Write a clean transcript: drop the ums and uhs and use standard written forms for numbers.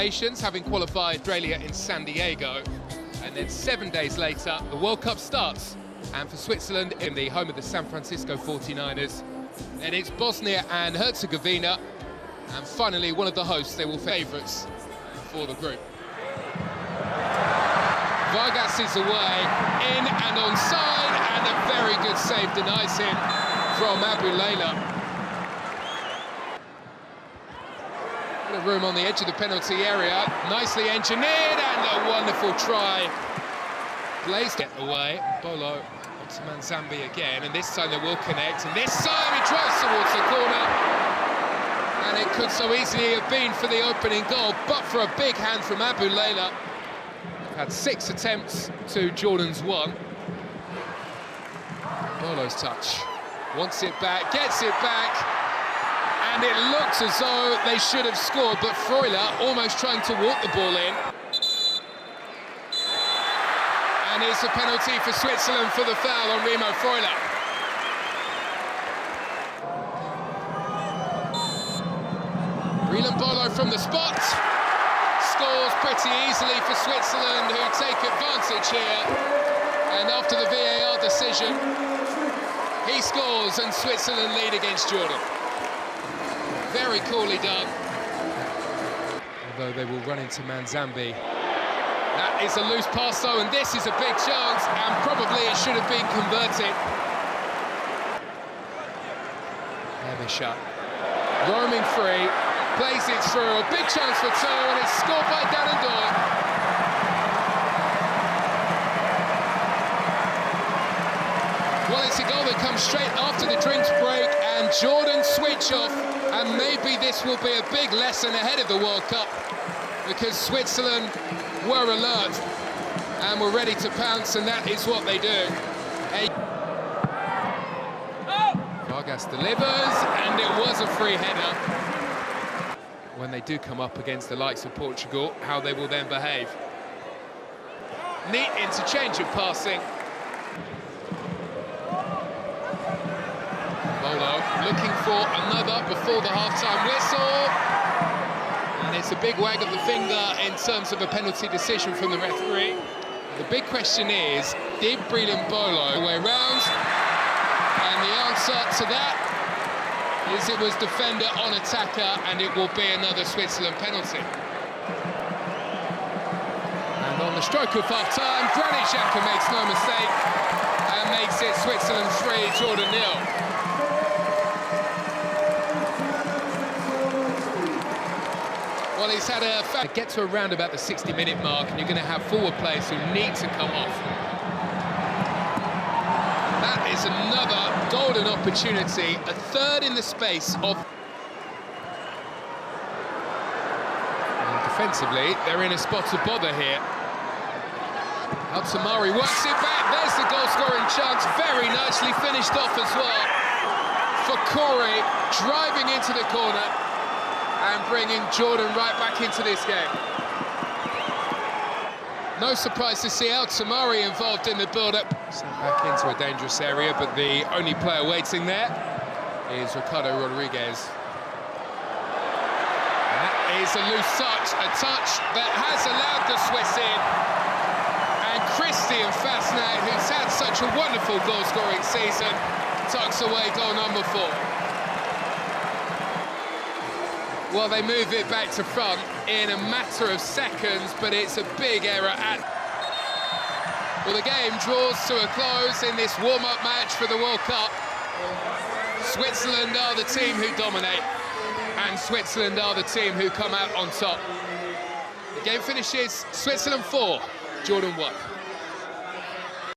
Nations, having qualified Australia in San Diego, and then 7 days later the World Cup starts, and for Switzerland in the home of the San Francisco 49ers, and it's Bosnia and Herzegovina, and finally one of the hosts. They will favourites for the group. Vargas is away, in and onside, and a very good save denies him from Abu Layla. Bit of room on the edge of the penalty area, nicely engineered, and a wonderful try. Blaze get away, Bolo onto Manzambi again, and this time they will connect, and this time he drives towards the corner, and it could so easily have been for the opening goal, but for a big hand from Abu Layla. Had 6 attempts to Jordan's 1. Bolo's touch, wants it back, gets it back, and it looks as though they should have scored, but Freuler almost trying to walk the ball in. And it's a penalty for Switzerland for the foul on Remo Freuler. Breland Bolo from the spot. Scores pretty easily for Switzerland, who take advantage here. And after the VAR decision, he scores and Switzerland lead against Jordan. Very coolly done. Although they will run into Manzambi. That is a loose pass though, and this is a big chance, and probably it should have been converted. Hebeschat roaming free, plays it through, a big chance for 2, and it's scored by Danendorn. Well, it's a goal that comes straight after the drinks break, and Jordan switch off, and maybe this will be a big lesson ahead of the World Cup, because Switzerland were alert and were ready to pounce, and that is what they do. Vargas delivers, and it was a free header. When they do come up against the likes of Portugal, how they will then behave. Neat interchange of passing. Bolo looking for another before the half-time whistle. And it's a big wag of the finger in terms of a penalty decision from the referee. The big question is, did Breland Bolo way round? And the answer to that is it was defender on attacker, and it will be another Switzerland penalty. And on the stroke of half-time, Granit Xhaka makes no mistake and makes it Switzerland 3, Jordan 0. Well, he's had a... Get to around about the 60-minute mark, and you're going to have forward players who need to come off. That is another golden opportunity, a third in the space of... And defensively, they're in a spot of bother here. Altamari works it back, there's the goal-scoring chance, very nicely finished off as well. For Corey, driving into the corner and bringing Jordan right back into this game. No surprise to see Altamari involved in the build-up. Sent back into a dangerous area, but the only player waiting there is Ricardo Rodriguez. That is a loose touch, a touch that has allowed the Swiss in. And Christian Fasnacht, who's had such a wonderful goal-scoring season, tucks away goal number 4. Well, they move it back to front in a matter of seconds, but it's a big error Well, the game draws to a close in this warm-up match for the World Cup. Switzerland are the team who dominate, and Switzerland are the team who come out on top. The game finishes Switzerland 4, Jordan 1.